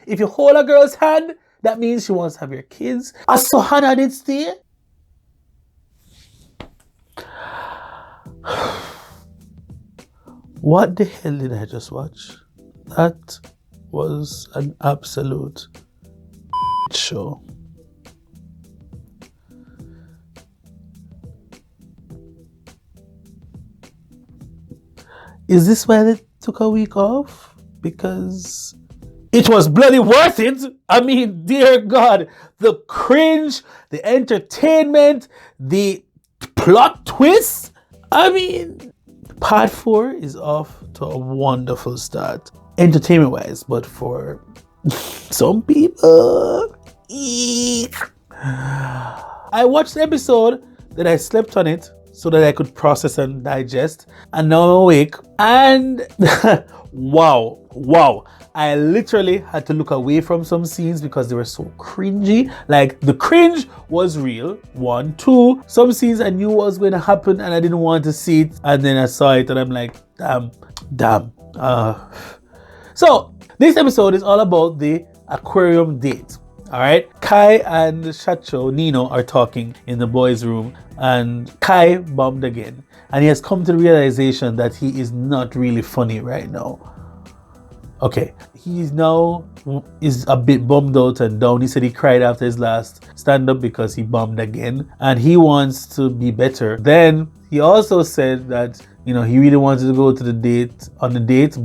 If you hold a girl's hand, that means she wants to have your kids. So Hannah did stay. What the hell did I just watch? That was an absolute show. Is this why they took a week off? Because it was bloody worth it. I mean, dear God, the cringe, the entertainment, the plot twists. I mean, part 4 is off to a wonderful start, entertainment-wise, but for some people, I watched the episode, then I slept on it so that I could process and digest, and now I'm awake, and wow, I literally had to look away from some scenes because they were so cringy. Like, the cringe was real, 1, 2, some scenes I knew what was going to happen and I didn't want to see it, and then I saw it and I'm like, damn. So this episode is all about the aquarium date. All right, Kai and SHACHO, Nino, are talking in the boys' room, and Kai bombed again, and he has come to the realization that he is not really funny right now. Okay, he's now is a bit bummed out and down. He said he cried after his last stand-up because he bombed again, and he wants to be better. Then he also said that, you know, he really wanted to go to the date,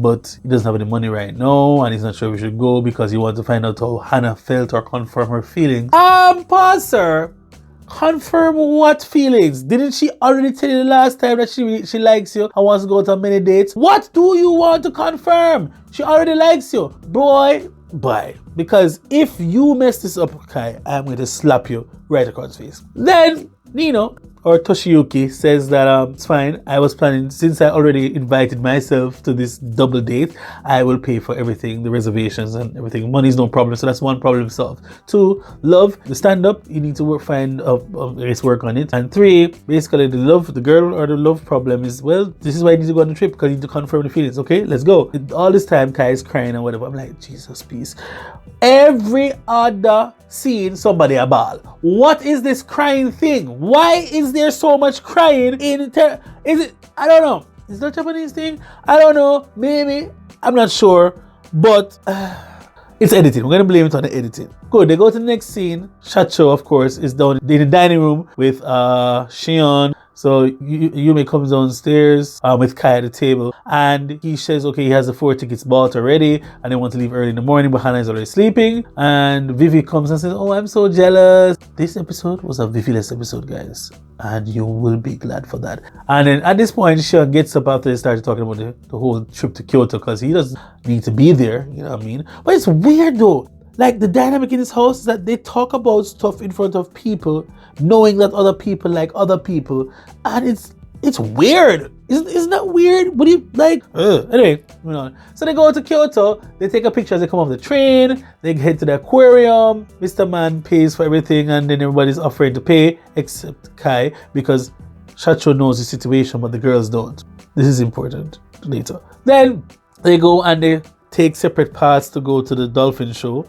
but he doesn't have any money right now, and he's not sure we should go because he wants to find out how Hannah felt or confirm her feelings. Pause, sir. Confirm what feelings? Didn't she already tell you the last time that she likes you and wants to go to many dates? What do you want to confirm? She already likes you. Boy, bye. Because if you mess this up, Kai, I'm going to slap you right across the face. Then Nino, or Toshiyuki, says that it's fine. I was planning, since I already invited myself to this double date, I will pay for everything, the reservations and everything. Money's no problem, so that's one problem solved. 2, love, the stand-up, you need to work on it. And 3, basically the girl or the love problem is, well, this is why you need to go on the trip, because you need to confirm the feelings. Okay, let's go. All this time, Kai is crying and whatever. I'm like, Jesus, please. Every other scene, somebody a ball. What is this crying thing? Why is there so much crying in is it? I don't know. Is that a Japanese thing? I don't know. Maybe. I'm not sure. But it's editing. We're going to blame it on the editing. Good. They go to the next scene. SHACHO, of course, is down in the dining room with Shion. So Yume comes downstairs with Kai at the table, and he says, okay, he has the 4 tickets bought already, and they want to leave early in the morning, but Hannah is already sleeping. And Vivi comes and says, oh, I'm so jealous. This episode was a Vivi-less episode, guys, and you will be glad for that. And then at this point, Sean gets up after they started talking about the whole trip to Kyoto, because he doesn't need to be there, you know what I mean? But it's weird though. Like, the dynamic in this house is that they talk about stuff in front of people, knowing that other people like other people, and it's weird. Isn't that weird? What do you like? Anyway, moving on. So they go to Kyoto, they take a picture as they come off the train, they head to the aquarium, Mr. Man pays for everything, and then everybody's offering to pay, except Kai, because SHACHO knows the situation, but the girls don't. This is important later. Then they go and they take separate paths to go to the Dolphin show,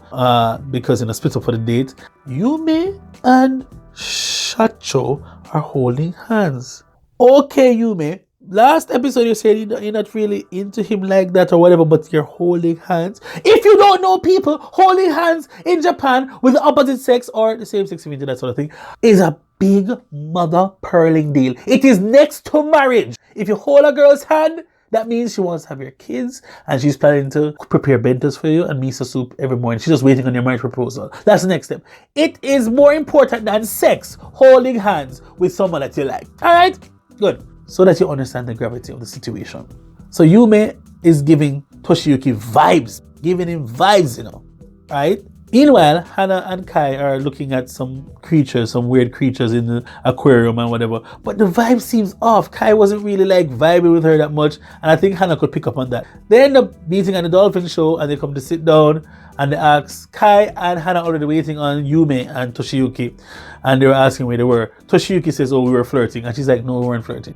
because in a split up for the date, Yume and SHACHO are holding hands. Okay, Yume, last episode you said you're not really into him like that or whatever, but you're holding hands. If you don't know, people, holding hands in Japan with the opposite sex or the same sex, if you into that sort of thing, is a big mother pearling deal. It is next to marriage. If you hold a girl's hand, that means she wants to have your kids, and she's planning to prepare bentos for you and miso soup every morning. She's just waiting on your marriage proposal. That's the next step. It is more important than sex, holding hands with someone that you like. All right? Good. So that you understand the gravity of the situation. So Yume is giving Toshiyuki vibes. Giving him vibes, you know. Right? Meanwhile, Hannah and Kai are looking at some creatures, some weird creatures in the aquarium and whatever. But the vibe seems off. Kai wasn't really like vibing with her that much. And I think Hannah could pick up on that. They end up meeting at the Dolphin show and they come to sit down and they ask Kai and Hannah already waiting on Yume and Toshiyuki. And they were asking where they were. Toshiyuki says, oh, we were flirting. And she's like, no, we weren't flirting.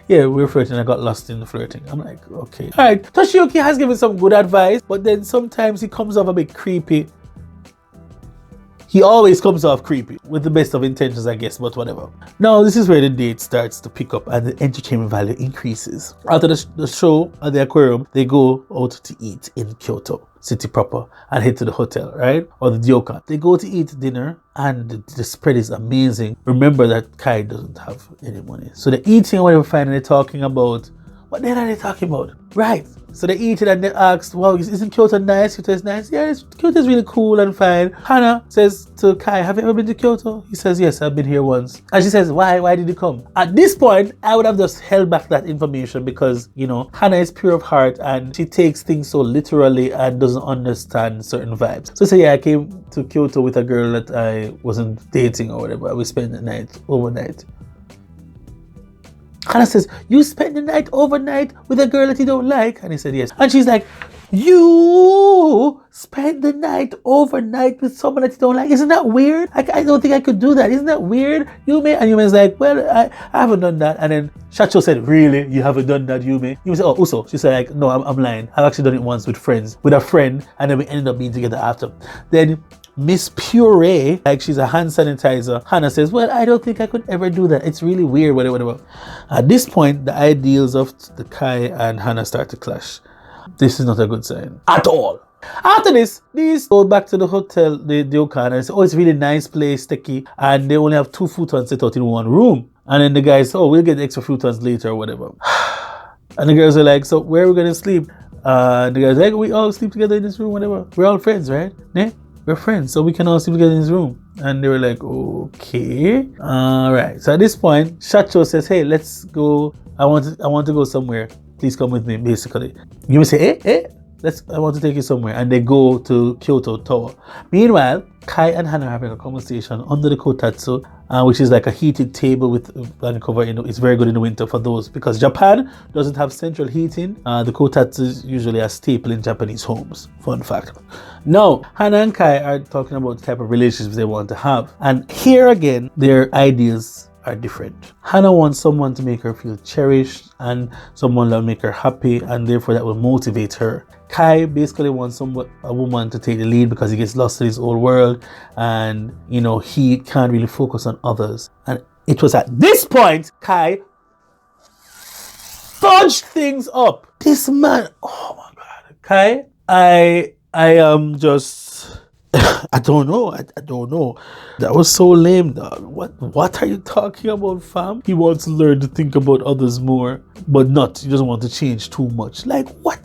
Yeah, we're flirting. I got lost in the flirting. I'm like, okay. All right. Toshiyuki has given some good advice, but then sometimes he comes off a bit creepy. He always comes off creepy with the best of intentions, I guess, but whatever. Now, this is where the date starts to pick up and the entertainment value increases. After the show at the aquarium, they go out to eat in Kyoto city proper and head to the hotel, right? Or the ryokan. They go to eat dinner and the spread is amazing. Remember that Kai doesn't have any money. So they're eating and whatever, fine, and they're talking about, what the hell are they talking about? Right. So they eat it and they asked, wow, isn't Kyoto nice? Kyoto is nice. Yeah, Kyoto is really cool and fine. Hana says to Kai, have you ever been to Kyoto? He says, yes, I've been here once. And she says, why did you come? At this point, I would have just held back that information because, you know, Hana is pure of heart and she takes things so literally and doesn't understand certain vibes. So say, yeah, I came to Kyoto with a girl that I wasn't dating or whatever. We spent the night overnight. Hannah says, you spent the night overnight with a girl that you don't like? And he said, yes. And she's like, you spent the night overnight with someone that you don't like? Isn't that weird? I don't think I could do that. Isn't that weird, Yume? And Yume's like, well, I haven't done that. And then Shacho said, really? You haven't done that, Yume? Yume said, oh, Uso. She said, like, no, I'm lying. I've actually done it once with a friend, and then we ended up being together after. Then Miss Puree, like she's a hand sanitizer, Hannah says, well, I don't think I could ever do that. It's really weird, whatever. At this point, the ideals of the Kai and Hannah start to clash. This is not a good sign at all. After this, these go back to the hotel, the ryokan, and say, oh, it's a really nice place, techie, and they only have 2 futons set out in one room. And then the guys, oh, we'll get extra futons later or whatever. And the girls are like, so where are we going to sleep? The guys are like, we all sleep together in this room, whatever. We're all friends, right? Yeah? We're friends, so we can all sleep together in this room. And they were like, okay. All right. So at this point, Shacho says, hey, let's go. I want to go somewhere. Please come with me, basically. You may say, I want to take you somewhere. And they go to Kyoto Tower. Meanwhile, Kai and Hannah are having a conversation under the kotatsu, which is like a heated table with a blanket cover. It's very good in the winter for those, because Japan doesn't have central heating. The kotatsu is usually a staple in Japanese homes. Fun fact. Now, Hannah and Kai are talking about the type of relationships they want to have. And here again, their ideas are different. Hannah wants someone to make her feel cherished and someone that will make her happy, and therefore that will motivate her. Kai basically wants a woman to take the lead because he gets lost in his old world and, you know, he can't really focus on others. And it was at this point Kai fudged things up. This man, oh my God. Kai, I am just... I don't know. That was so lame, dog. What are you talking about, fam? He wants to learn to think about others more, but not. He doesn't want to change too much. Like, what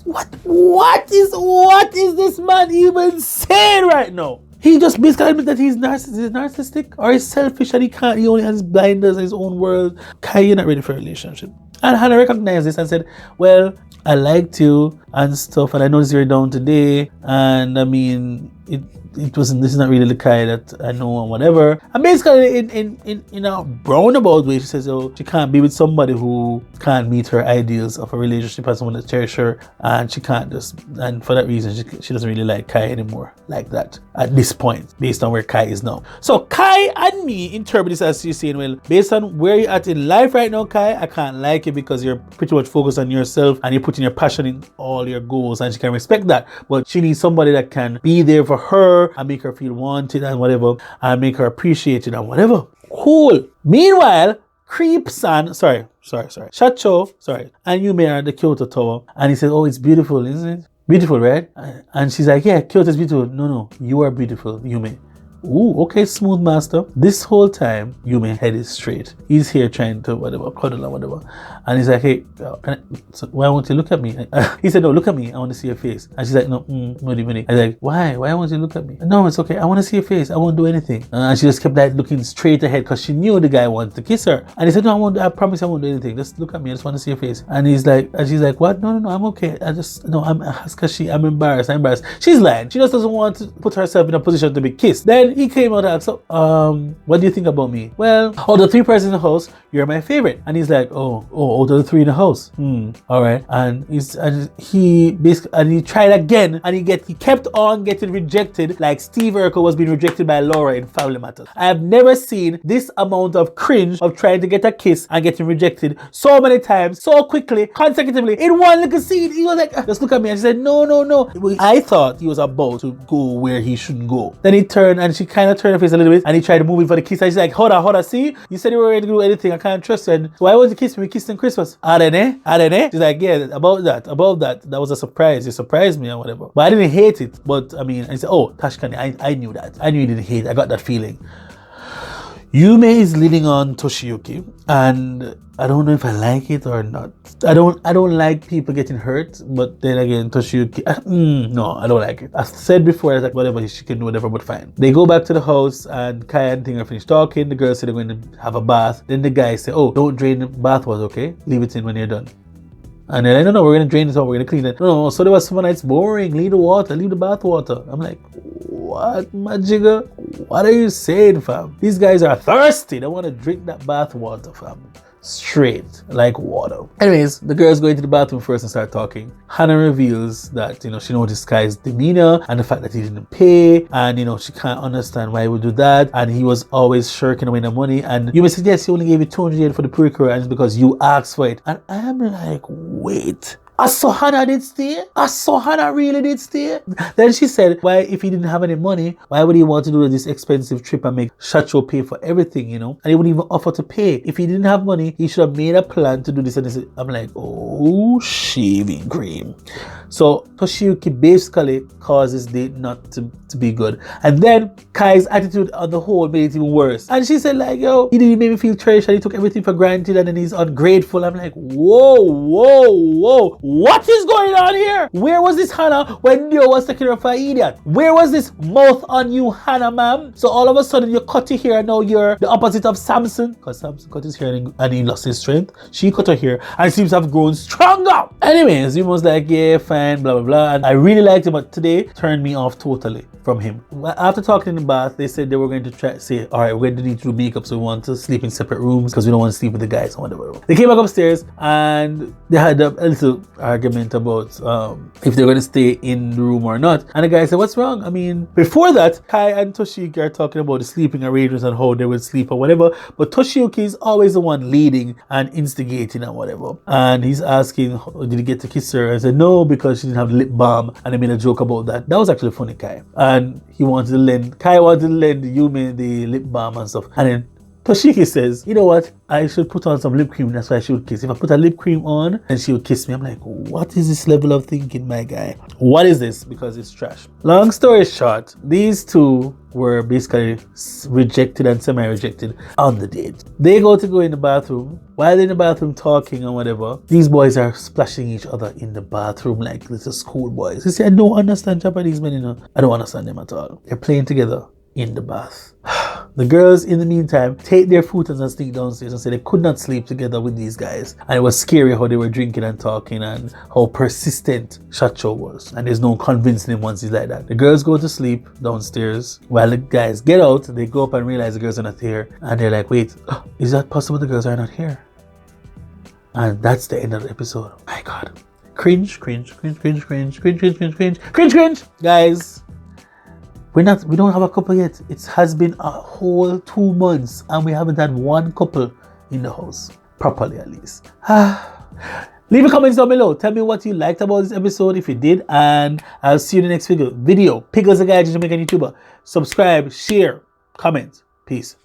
is this man even saying right now? He just basically admits that he's narcissistic or he's selfish and he only has blinders in his own world. Kai, you're not ready for a relationship. And Hannah recognized this and said, well, I liked you and stuff, and I noticed you're down today, and I mean, this is not really the Kai that I know and whatever. And basically in a roundabout way, she says, oh, she can't be with somebody who can't meet her ideals of a relationship as someone that cherishes her, and she can't and for that reason she doesn't really like Kai anymore like that at this point, based on where Kai is now. So Kai and me interpret this as she's saying, well, based on where you're at in life right now, Kai, I can't like you because you're pretty much focused on yourself and you're putting your passion in all your goals, and she can respect that, but she needs somebody that can be there for her and make her feel wanted and whatever, and make her appreciated and whatever. Cool. Meanwhile, Shacho, and Yume are at the Kyoto Tower, and he says, oh, it's beautiful, isn't it? Beautiful, right? And she's like, yeah, Kyoto is beautiful. No, you are beautiful, Yume. Ooh, okay, smooth master. This whole time, Yume head is straight. He's here trying to cuddle or whatever. And he's like, hey, why won't you look at me? He said, no, look at me. I want to see your face. And she's like, no, Moody. I was like, why? Why won't you look at me? No, it's okay. I want to see your face. I won't do anything. And she just kept like looking straight ahead because she knew the guy wanted to kiss her. And he said, no, I promise I won't do anything. Just look at me. I just want to see your face. And she's like, what? No, I'm okay. I'm embarrassed. She's lying. She just doesn't want to put herself in a position to be kissed. Then then he came out and asked, so, what do you think about me? Well, oh, the 3 persons in the house, you're my favorite. And he's like, oh, out of the 3 in the house. All right. And he basically, and he tried again, and he kept on getting rejected, like Steve Urkel was being rejected by Laura in Family Matters. I have never seen this amount of cringe of trying to get a kiss and getting rejected so many times, so quickly, consecutively, in one little scene. He was like, just look at me. And she said, no. I thought he was about to go where he shouldn't go. Then he turned, and she kind of turned her face a little bit, and he tried to move in for the kiss. And she's like, hold on, see? You said you were ready to do anything. I can't trust you. And so why won't you kiss me? We kissed on Christmas. I don't know. She's like, yeah, about that. That was a surprise. You surprised me or whatever. But I didn't hate it. But I mean, I said, oh, Tashkani, I knew that. I knew you didn't hate it. I got that feeling. Yume is leading on Toshiyuki, and I don't know if I like it or not. I don't like people getting hurt, but then again, Toshiyuki, no, I don't like it. I said before, I was like, whatever, she can do whatever, but fine. They go back to the house, and Kaya and Ting are finished talking. The girls say they're going to have a bath. Then the guys say, oh, don't drain the bath water, okay? Leave it in when you're done. And then, no, we're going to drain it out, we're going to clean it. No, so there was someone that's boring. Leave the bath water. I'm like, what, my jigger? What are you saying, fam? These guys are thirsty. They want to drink that bath water, fam. Straight like water. Anyways, the girls go into the bathroom first and start talking. Hannah reveals that, she noticed Kai's demeanor and the fact that he didn't pay, and she can't understand why he would do that, and he was always shirking away the money. And you may say, yes, he only gave you 200 yen for the pre-cure, and it's because you asked for it. And I'm like, wait, I saw Hannah did stay. I saw Hannah really did stay. Then she said, why, if he didn't have any money, why would he want to do this expensive trip and make SHACHO pay for everything, And he wouldn't even offer to pay. If he didn't have money, he should have made a plan to do this. And I'm like, oh, shaving cream. So Toshiyuki basically causes date not to be good. And then Kai's attitude on the whole made it even worse. And she said, like, yo, he didn't make me feel treasured. He took everything for granted, and then he's ungrateful. I'm like, whoa. What is going on here? Where was this Hannah when Neo was taking her for an idiot? Where was this mouth on you, Hannah, ma'am? So all of a sudden you cut your hair, and now you're the opposite of Samson, because Samson cut his hair and he lost his strength. She cut her hair and seems to have grown stronger. Anyways, he was like, yeah, fine, blah, blah, blah. And I really liked him, but today turned me off totally from him. After talking in the bath, they said they were going to try to say, all right, we're going to need to do makeup, so we want to sleep in separate rooms because we don't want to sleep with the guys or whatever. They came back upstairs, and they had a little argument about if they're going to stay in the room or not. And the guy said, what's wrong? I mean, before that, Kai and Toshiyuki are talking about the sleeping arrangements and how they would sleep or whatever, but Toshiyuki is always the one leading and instigating and whatever. And he's asking, did he get to kiss her? I said, no, because she didn't have the lip balm, and they made a joke about that. That was actually funny, Kai. And Kai wanted to lend Yume the lip balm and stuff. And then Toshiki says, you know what? I should put on some lip cream. That's why she would kiss. If I put a lip cream on, then she would kiss me. I'm like, what is this level of thinking, my guy? What is this? Because it's trash. Long story short, these two were basically rejected and semi-rejected on the date. They go in the bathroom. While they're in the bathroom talking or whatever, these boys are splashing each other in the bathroom like little school boys. You see, I don't understand Japanese men, I don't understand them at all. They're playing together in the bath. The girls, in the meantime, take their futons and sneak downstairs and say they could not sleep together with these guys. And it was scary how they were drinking and talking and how persistent SHACHO was. And there's no convincing him once he's like that. The girls go to sleep downstairs. While the guys get out, they go up and realize the girls are not here. And they're like, wait, is that possible the girls are not here? And that's the end of the episode. My God. Cringe. Guys. We don't have a couple yet. It has been a whole 2 months and we haven't had one couple in the house. Properly, at least. Leave a comment down below. Tell me what you liked about this episode, if you did. And I'll see you in the next video. PigglesDiGaijin, Jamaican YouTuber. Subscribe, share, comment. Peace.